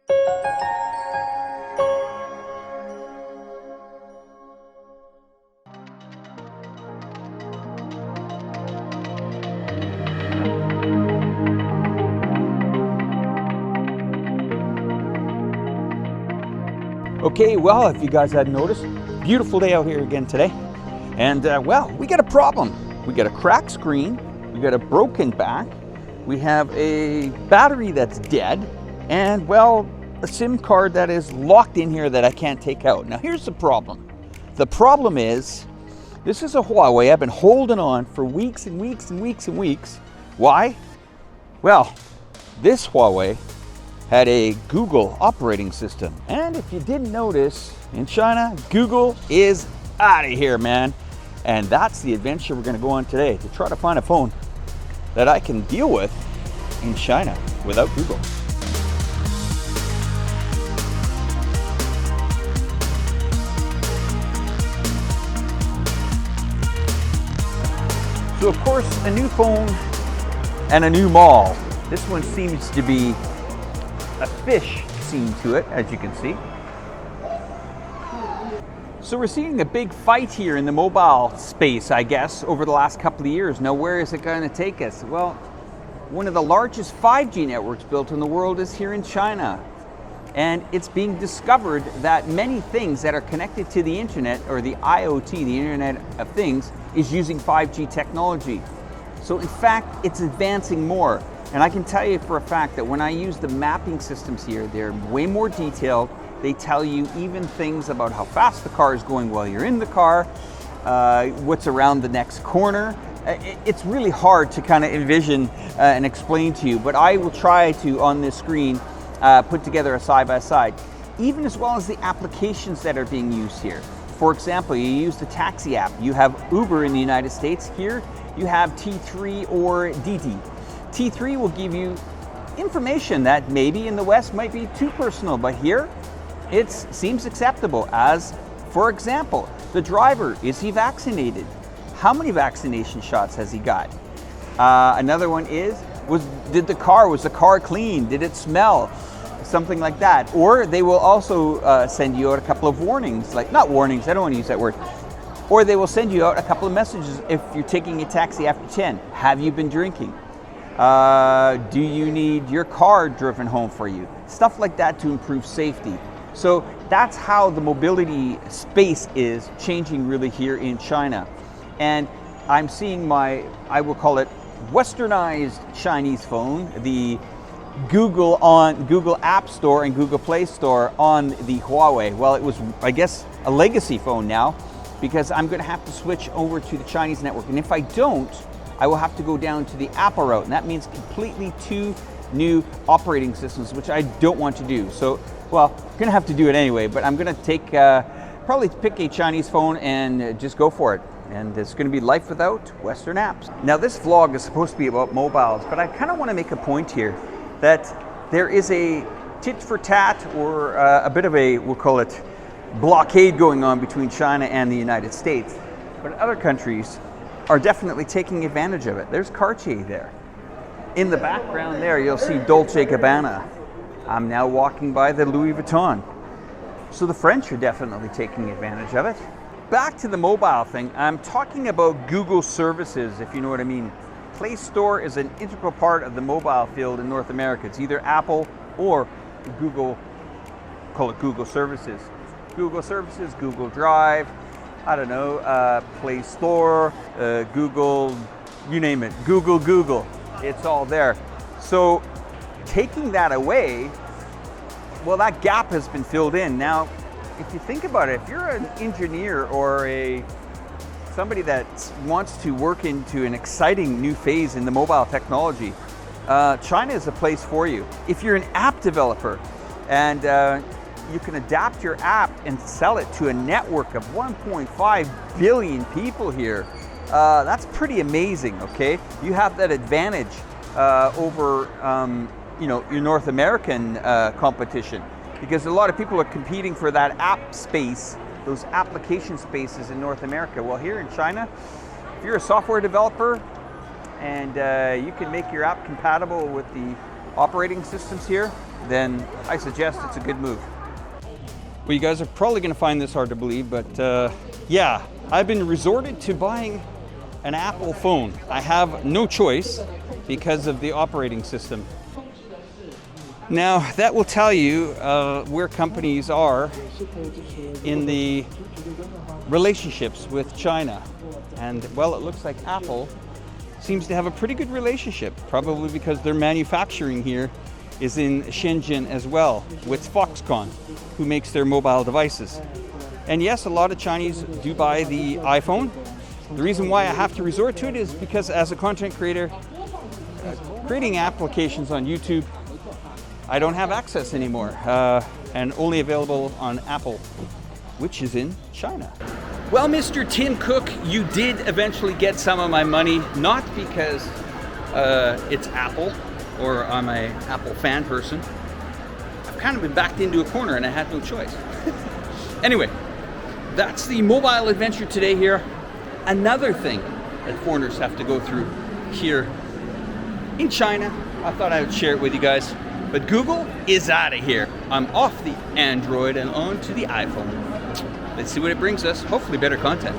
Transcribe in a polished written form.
Okay, well, if you guys hadn't noticed, beautiful day out here again today. And well, we got a problem. We got a cracked screen, we got a broken back, we have a battery that's dead, and well, a SIM card that is locked in here that I can't take out. Now here's the problem. The problem is, this is a Huawei I've been holding on for weeks and weeks and weeks and weeks. Why? Well, this Huawei had a Google operating system. And if you didn't notice, in China, Google is out of here, man. And that's the adventure we're gonna go on today, to try to find a phone that I can deal with in China without Google. So of course, a new phone and a new mall. This one seems to be a fish scene to it, as you can see. So we're seeing a big fight here in the mobile space, I guess, over the last couple of years. Now, where is it going to take us? Well, one of the largest 5G networks built in the world is here in China. And it's being discovered that many things that are connected to the internet, or the IoT, the Internet of Things, is using 5G technology. So in fact, it's advancing more. And I can tell you for a fact that when I use the mapping systems here, they're way more detailed. They tell you even things about how fast the car is going while you're in the car, what's around the next corner. It's really hard to kind of envision and explain to you, but I will try to, on this screen, put together a side-by-side, even as well as the applications that are being used here. For example, you use the taxi app. You have Uber in the United States. Here, you have T3 or DD. T3 will give you information that maybe in the West might be too personal, but here it seems acceptable. As, for example, the driver, is he vaccinated? How many vaccination shots has he got? Another one is, was the car clean? Did it smell? Something like that. Or they will also send you out a couple of warnings, like, not warnings, I don't want to use that word. Or they will send you out a couple of messages if you're taking a taxi after 10. Have you been drinking? Do you need your car driven home for you? Stuff like that to improve safety. So that's how the mobility space is changing really here in China. And I'm seeing I will call it westernized Chinese phone, the Google App Store and Google Play Store on the Huawei. Well, it was, I guess, a legacy phone now, because I'm going to have to switch over to the Chinese network. And if I don't, I will have to go down to the Apple route, and that means completely two new operating systems, which I don't want to do. So, well, I'm gonna have to do it anyway, but I'm gonna take, probably pick a Chinese phone and just go for it. And it's gonna be life without Western apps. Now this vlog is supposed to be about mobiles, but I kind of want to make a point here that there is a tit for tat, or a bit of a, we'll call it, blockade going on between China and the United States. But other countries are definitely taking advantage of it. There's Cartier there. In the background there, you'll see Dolce & Gabbana. I'm now walking by the Louis Vuitton. So the French are definitely taking advantage of it. Back to the mobile thing, I'm talking about Google services, if you know what I mean. Play Store is an integral part of the mobile field in North America. It's either Apple or Google, call it Google Services. Google Services, Google Drive, I don't know, Play Store, Google, you name it, Google, it's all there. So taking that away, well, that gap has been filled in. Now, if you think about it, if you're an engineer or somebody that wants to work into an exciting new phase in the mobile technology, China is a place for you. If you're an app developer and you can adapt your app and sell it to a network of 1.5 billion people here, that's pretty amazing, okay? You have that advantage over your North American competition, because a lot of people are competing for that app space, those application spaces in North America. Well, here in China, if you're a software developer and you can make your app compatible with the operating systems here, then I suggest it's a good move. Well, you guys are probably going to find this hard to believe, but yeah, I've been resorted to buying an Apple phone. I have no choice because of the operating system. Now, that will tell you where companies are in the relationships with China. And, well, it looks like Apple seems to have a pretty good relationship, probably because their manufacturing here is in Shenzhen as well, with Foxconn, who makes their mobile devices. And yes, a lot of Chinese do buy the iPhone. The reason why I have to resort to it is because as a content creator, creating applications on YouTube, I don't have access anymore, and only available on Apple, which is in China. Well, Mr. Tim Cook, you did eventually get some of my money, not because it's Apple or I'm an Apple fan person. I've kind of been backed into a corner and I had no choice. Anyway, that's the mobile adventure today here. Another thing that foreigners have to go through here in China. I thought I would share it with you guys. But Google is out of here. I'm off the Android and on to the iPhone. Let's see what it brings us. Hopefully better content.